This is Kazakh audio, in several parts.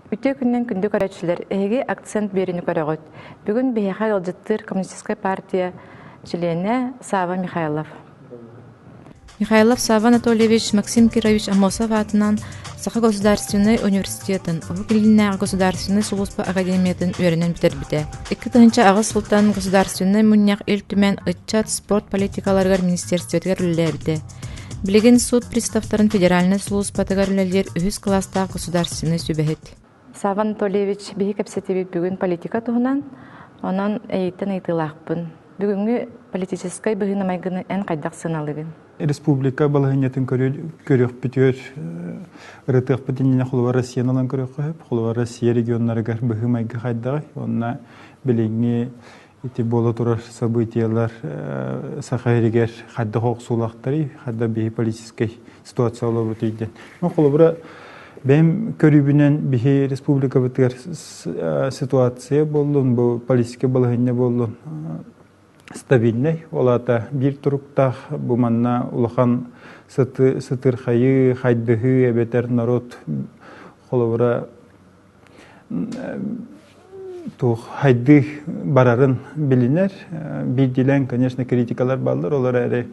Үтө күннен күндү көрөчүлөр эги акцент берини көрөгөт. Бүгүн Бехай Олжыттыр Коммунистическая партия члене Сава Михайлов. Михайлов Сава Анатольевич Максим Кирович Амосов атынан Саха государственный университетін, Угилиннағы государственный Сулуспа академиятын өрінен битербите. 2 Ағыз Султан государственный мунняк ил түмен ытчат спорт политикаларгар министерстветгер үлелерді. Билеген суд приставтарын федеральный Сулуспатыгар үлелер үхіз класстағы государственный сүбәхет. Сава Анатольевич бихи кәпсетебет бүгін политика туғынан, онан әйттен әйтілақпын. Бүгінгі политическай бұғына майгыны ән қайдақ сыналығын. Республика балығынетін көрек бүтер ұрытық бүтініне құлыва Россияналан көрек қойып, құлыва Россия регионларығар бұғы майғы қайдағы, онына біліңе болы тұрар событиялар сақайрегер қадды қоқсулақтары, қадда бейі политическай ситуация олар өтейден. Құлыва бәм көрібінен бейі республика бұтығар ситуация болуын, бұл политическай балығыне болуын стабильный, олата бир туруктах буманна улахан сытыр хайы, хайдыгы, әбетер народ холовра хайды барарын билинер. Bir dilен, конечно, критикалар балдар, олар әрі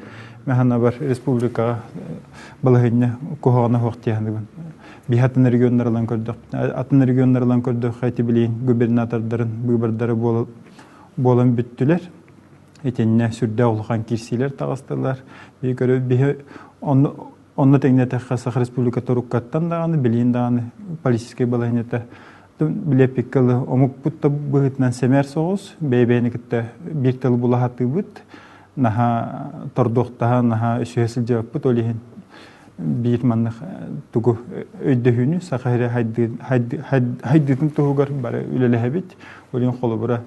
мәхана бар республикаға балығынна кухағына хоқтияндығын. Бихатын регионнарлан көрдік. Атын регионнарлан көрдік, қайты білейін, губернатордарын, бұйбардары болын бүттілер. Етенне сүрді олған кирсилер тағыстылар. Онны тәңіне тәққасақ республика тұрыққаттан дағаны, білейін дағаны полицейскай балайнеті. Білеп екілі омық бұтта бұғытынан сәмәр соғыз, бәйбәйіні күтті бір тыл бұлағаты бұт, наға тордоқтаға, наға үшіғесіл жауап бұт, олейін бір маннық тұғы өйді хүні, сақайры хайдытын тұғығар бары үлелі әбет, олейін қолы бұра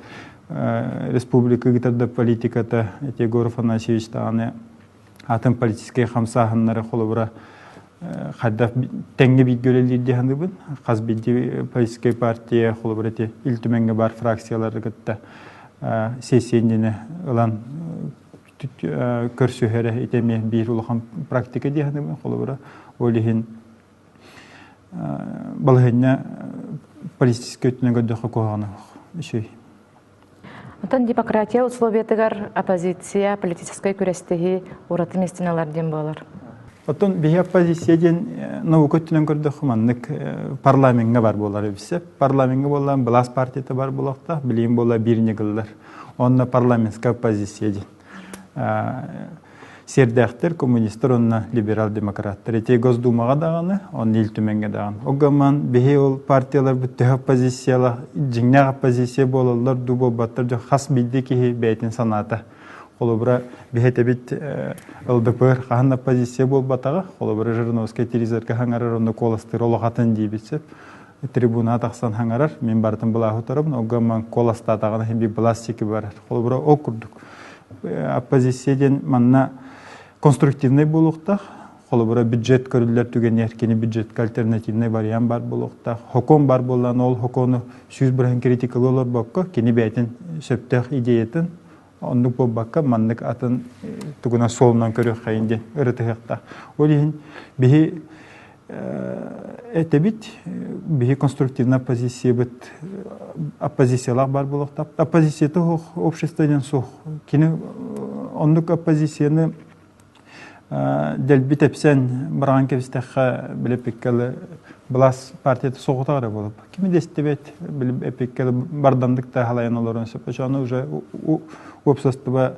республика гитарда политиката Егоров Анасьевич тағаны атын политический қамсағынлары қолы бұра қадда тәңге бейт көлелер дегенді бұн. Қаз бейді политический партия қолы бұра те үлтіменге бар фракциялары күтті сессиендені ұлан көрсөхері етеме бір ұлған практика дегенді бұн. Қолы бұра олейін балығына политический өтіне көдіқі қоғаны үшей. Онтан демократия условиятыгар оппозиция политической күрестеги ураты местиналарден болар. Отон бейі оппозицияден науқөттінен көрді құманлық парламентге бар болар өбісі. Парламентге болар, Блас партияты бар болақта, білейін болар біріне қылдар. Онна парламентская оппозицияден. Сердәқтер, коммунистер, онна либерал-демократтар. Эти Госдумаға дағаны, он ел түменге дағаны. Оғаман бейі ол партиялар бүттіғі оппозициялар, жіңнәғ оппозиция болалар, дұбо баттар, жо қас білді кейі бәйтін санаты. Қолы бұра бейі тәбет ЛДПР қаған оппозиция бол батаға, қолы бұра Жирновская телевизорға хаңарар, онда коластыр олығатын дейбетсеп. Трибуна тақсан хаңарар, мен бартын бұлағы тұрабын, оғаман коласта тағаны хембе бластики барар. Қолы бұра о күрдік. Оппозицияден манна конструктивный болуқтақ, қолы бұра бюджет көрілер түген еркені бюджетке альтернативный вариант бар болуқтақ. Хокон бар болан ол хоконы сөз бірін критикалы олар баққа, кені бәйтін сөптәқ идеятын, ондық бұл баққа мандық атын түгіна солынан көрек қайынде ұрытығықтақ. Ол ең бейі әтебет, бейі конструктивный оппозициялар бар болуқтақ. Оппозицияты обществоден соқ. Кені ондық оппозицияны дәлбет әпсән бірған кәвістәққа біліп еккелі Блас партияты соғытағыра болып. Кемі дәстебет біліп әпеккелі бардандықта халайын оларын сөп. Жаны уже өпсастыба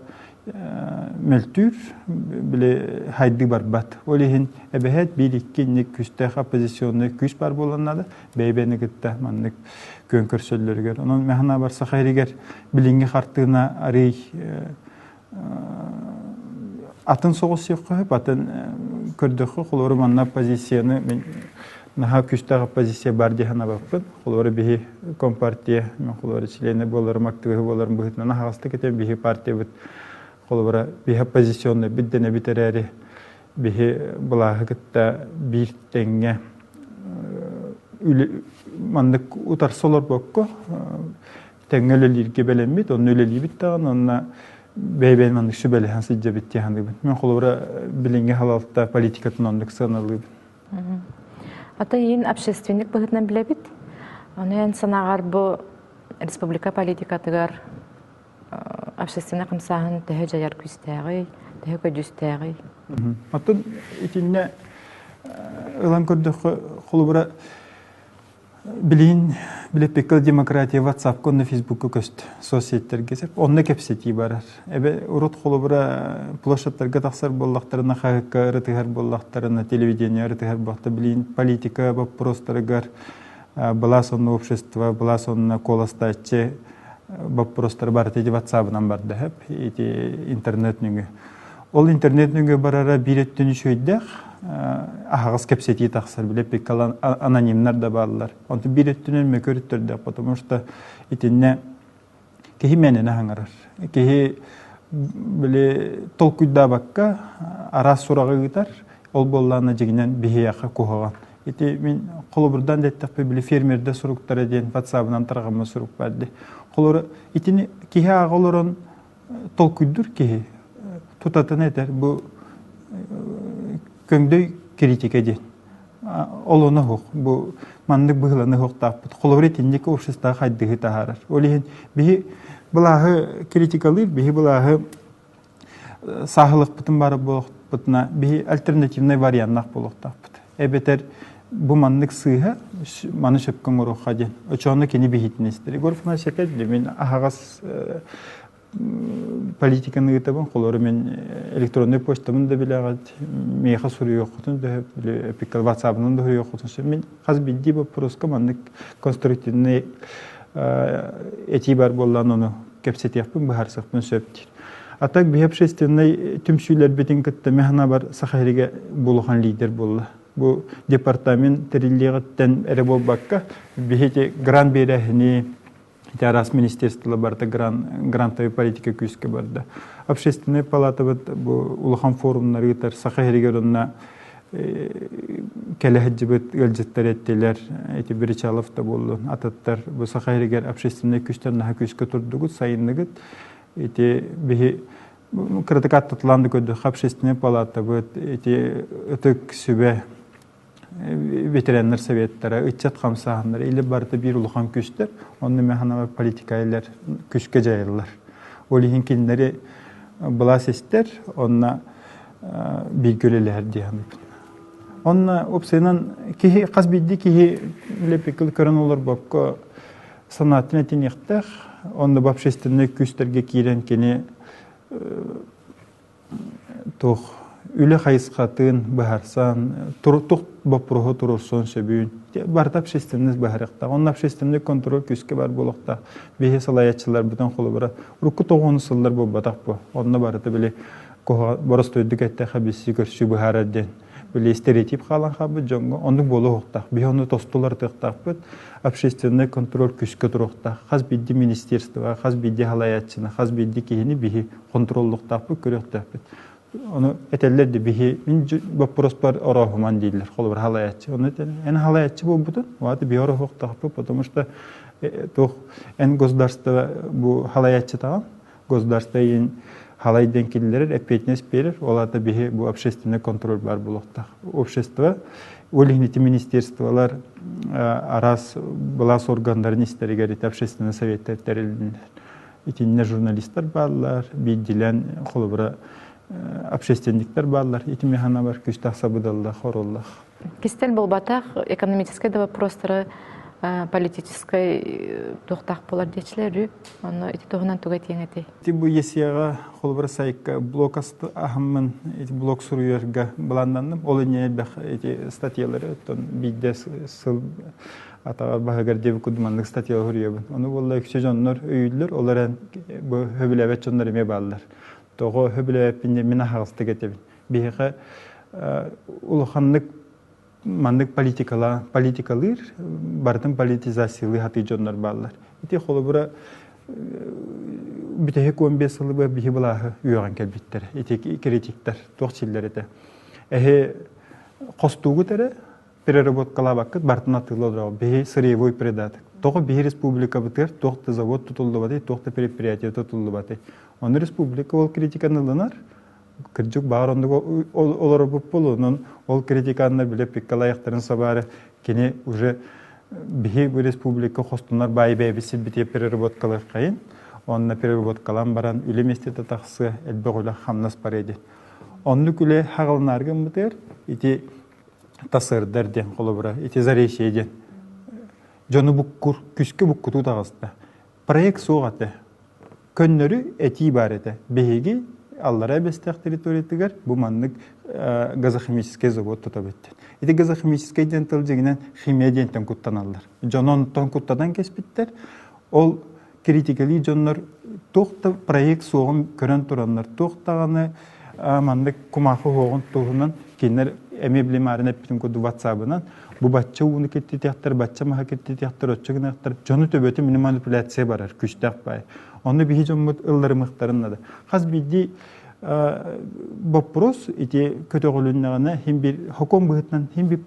мөлтүр білі хайды бар бат. Олейін әбәхет бір-екі күстәқ оппозиционны күш бар боланады. Бәйбәні күтті манлық көн көрсөллергер. Оның мәхана бар сақайрегер білінгі қартығына арей атын соғыс еққойып, атын көрдіқі қолыры манна оппозицияны наға күштағы оппозиция бар дейхана бақпын. Қолыры бейі компартия, қолыры члені боларым, активі боларым бұғытына нағасты кетен бейі партия бұд. Қолыры бейі оппозиционны бүддені бітер әрі бейі бұлағы күтті бір тәңге мандық ұтар солар баққы тәңге өлелерге бәлембет, оны өлелі біттіған, онына бәйбән мандық сүбәлі хансы жабетте хандығын. Мен қолыра білінге халалықта политикатын ондық сығынылығын. Ата ең общественник бұғытынан білебет. Онен санагар бу республика политикатыгар общественный камсаһын төһө жаяр күстәгый, төһө көдүстәгый. Атын итинне ылан көрдөх холубра билин билепекел демократия WhatsApp конны Facebook көст соцсеттер гесеп онны кепсети барар. Эбе урут холубра площадьтарга таксар боллактарына хакка рытыгар боллактарына телевидение рытыгар бакта билин политика вопростарыгар баласонно общество баласонно коластачы вопростар бар теди WhatsApp-нан барда хеп ити интернет нүгө. Ол интернет нүгө барара биреттен шөйдәк ахагыз кепсети таксар билепекел анонимнар да баллар. Онты биреттен мөкөрүттөрдө потому что итинне кеһи менен хаңарар. Кеһи биле толкуйда бакка арас сурагы гытар ол болланы жигинен бихияка кухаган. Ити мен колобурдан деттек биле фермерде суруктар ден WhatsApp-нан таргамы сурук барды. Колор итини кеһи аголорон толкуйдур кеһи тутатын этер бу көңдөй критика ден. Олоны хук бу мандык быгыланы хук таппыт. Колор итинник общество хайдыгы тахарар. Олихин бихи булахы критикалыр, бихи булахы сахылык бутун бары болуктна, бихи альтернативный вариантнак болуктаппыт. Эбетер бу мандык сыйга маны шөпкөн орохка ден. Очону кени бихитнестери. Горфна шекет мен ахагас политиканы гытабын колору мен электронный почтамын да билегат меха суруу окутун да эпикал WhatsApp-нын да суруу окутун мен хаз бидди вопроска мандык конструктивный этибар боллан ону кепсетиякпын бахарсакпын сөптир. А так би общественный түмсүйлөр бетин кытта механа бар сахариге булган лидер болду. Бу департамент терилигеттен эре болбакка бихете грант берехни Тарас министерство барда грантовый политика күскө барды. Общественная палата бу улахан форумнары гытар сахаригерунна келехҗибет гөлҗеттер эттелер. Эти Берчалов да болду. Ататтар бу сахаригер общественный күчтөрнө күскө турдугу сайынныгыт. Эти бихи критикат татланды көдө общественная палата бут эти өтөк сүбе ветераннар советтары, ытчат камсагандар, или барда бир улухан күчтөр, онны механалар политикайлар күчкө жайылар. Олихин киндери була сестер, онна билгөлелер диян. Онна опсенан кихи казбидди кихи лепекил көрөн олар бакка санатын этинектер, онны общественный күчтөргө кирен кени тох үле хайсқатын бахарсан турук бопрохо турурсон сөбүн барта общественный бахаракта он общественный контроль күскө бар болохта бехе салаячылар бутан колу бара рукку тогону сылдар болбатак бу онна барта биле боростойдук этте хабиси көрсү бахараден биле стереотип калан хабы жоңго ондук болу хокта бихону тостулар тыктакпыт общественный контроль күскө турукта хаз бидди министерство хаз бидди халаячына хаз бидди кихини бихи контролдуктакпы көрөктөпүт. Onu etellerde bihi min вопрос бар орохман дейлер. Холбар халаячы. Onu en халаячы болбутун. Ваты би орохок таппы, потому что тох en государство бу халаячы таган. Государство ен халайден киллер эпетнес берер. Оларда бихи бу общественный контроль бар булукта. Общество олихнити министерстволар арас балас органдарын истеригерит общественный советтер терилдин. Итинне журналисттер барлар, биддилен холбара общественниктер барлар, эти механа бар күчтак сабыдалла хороллах. Кистен болбатах экономический да вопростары политической тохтак болар дечлери, аны эти тогунан тугай теңети. Ти бу есияга холбар сайка блокасты ахмын эти блок суруерга баландандым. Ол эне бах эти статьялары тон бидде сыл атагар багагар деп кудмандык статьялар хүрөбүн. Аны болла күчө жоннор өйүлөр, олар бу хөбүлөбөт жоннор эме балдар. Тоғы хөбілі мина хағысты кетебін. Бейгі ұлықанлық мандық политикалыр, бардың политизациялы хаты жонлар балылар. Ити қолы бұра бүтәхе 15 сылы бұ бейгі бұлағы үйіған кәлбеттер, ити критиктер, тоқчиллер еті. Әхе қостуғы тәрі переработкала бақыт бартын атылы отырау, бейгі сыревой предатық. Тоғы бейгі республика бұтыр, тоқты завод тұтылды баты, тоқты предприятие тұтылды баты. Оны республика ол критиканылынар, кіржік бағыр ондығы олар бұп болуынан ол критиканылар білеп пеккалаяқтарын сабары кені уже бихи бу республика хостунар байбебисил бите переработкалар кайын. Онна переработкалан баран үлеместете тахсы элбегула хамнас пареди. Онну күле хагылнаргын битер ити тасырдар ден холобра, ити зарешие ден. Жону буккур, күскө буккуту тагыста. Проект соғаты. Көннөрү эти барете. Беги аллара бестек территориятыгар бу маннык газохимический завод тутабыттен. Ити газохимический дентал жегинен химия дентен куттаналар. Жононтон куттадан кеспиттер. Ол критикали жоннор тохта проект соғын көрөн тураннар. Тохтаганы мандык кумахы хоғын туғынан кинер эмеблемарын эппитин коду WhatsApp-ынан бу бачча уну кетти тияктар, бачча маха кетти тияктар, отчогунактар. Жону төбөтө мини манипуляция барар, күчтак бай. Оны бихи жоммут ыллары мыктарыннады. Хаз бидди вопрос ити көтөгөлүннагана хим бир хоком быгытнан хим бир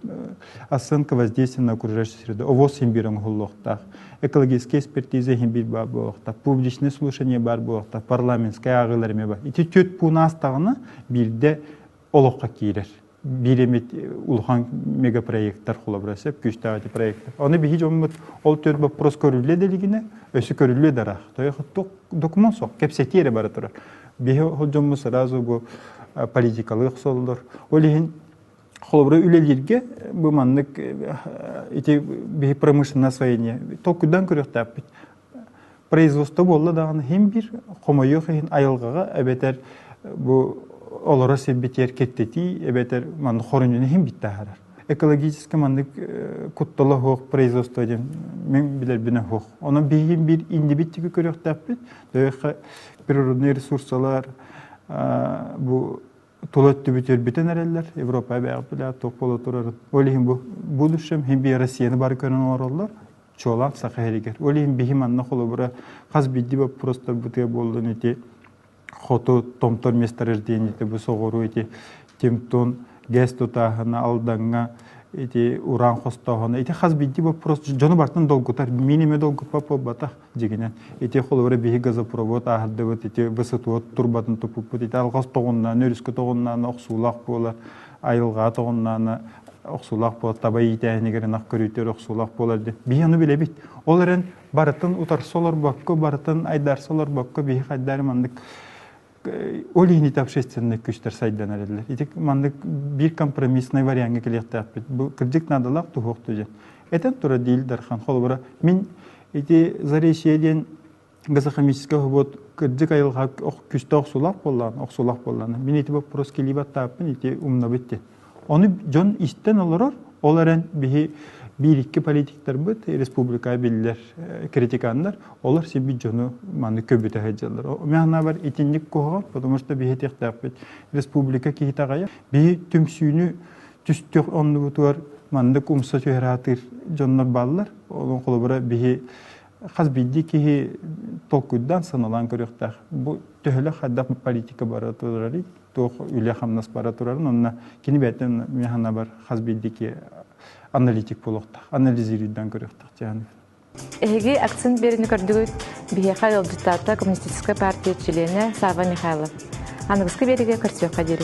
оценка воздействия на окружающую среду. Овос хим бир оңголлуктак, экологическая экспертиза хим бир бар болуктак, публичное слушание бар болуктак, парламентская агыларме бар. Ити төт пунастагына бирде олокка кирер. Биремет улхан мегапроекттар холобрасып, күчтагы проекттар. Аны бихи жоммут ол төт вопрос көрүлө делигине, өсү көрүлө дарак. Тоyга документ сок, кепсетире бара турар. Бихи жоммут сразу бу политикалык солдор. Олихин холобра үлелерге бу маннык ити бихи промышленное освоение. Толкудан көрөктап бит. Производство болду дагы хим бир комойо хин айылгага эбетер бу олора себбетер кеттети эбетер ман хорунуны хим биттахарар. Экологический мандык куттала хок производство дем мен билер бине хок. Оны бихим бир индивидтиги көрөктап бит. Дойха природный ресурслар бу толотту бүтөр битен эрелер Европа багып биле топ боло турар. Олихим бу будущем хим бир Россияны бар көрөн ороллар. Чолак сахаригер. Олихим бихим анна холобра каз бидди просто бутэ болду нети хото томтор месторождениеде бу согору эти темтон газ тутахына алданга эти уран хостогона эти хаз бидди вопрос жону бартын долгутар миниме долгу папа бата жигинен эти холовре биги газопровод ахды вот эти высоту турбатын тупуп эти алгас тогуннан өрүскө тогуннан оксулак болар айылга тогуннан оксулак болот табай итенигерин ак көрүтөр оксулак болар деп бияны биле бит оларен барытын утарсолор бакко барытын айдарсолор бакко биги кайдар мандык олийнит общественный күчтер сайдан эрелер. Итик мандык бир компромиссный вариантга келектеп бит. Бу кырдык надалак тухокту жен. Этен тура дил дархан холбора. Мен ити зарешеден газохимический хобот кырдык айылга күчтө оксулак боллан. Мен ити вопрос келибат таппын ити умна битти. Оны жон истен оларен бихи bir-iki politikler bit, Respublika biller, kritikanlar, olar sebi jonu manı köbüte hacılar. O mehna var itinlik koğal, потому что bir hetektap bit. Respublika ki hitagaya, bir tümsüünü tüstük onu butuar, manı kumsa çöheratır jonlar ballar, onun kolubara bir Хаз бидди ки толкудан саналан көрөктак. Бу төһөлө хаддак политика бара турары, тох үле хамнас бара турарын, онна кини бетен механа бар хаз бидди ки аналитик болоктак, анализирүүдөн көрөктак жаны. Эги акцент берини көрдүгүт Бихаил депутата Коммунистической партии члены Сава Михайлов. Анагыскы бериге көрсөк кадери.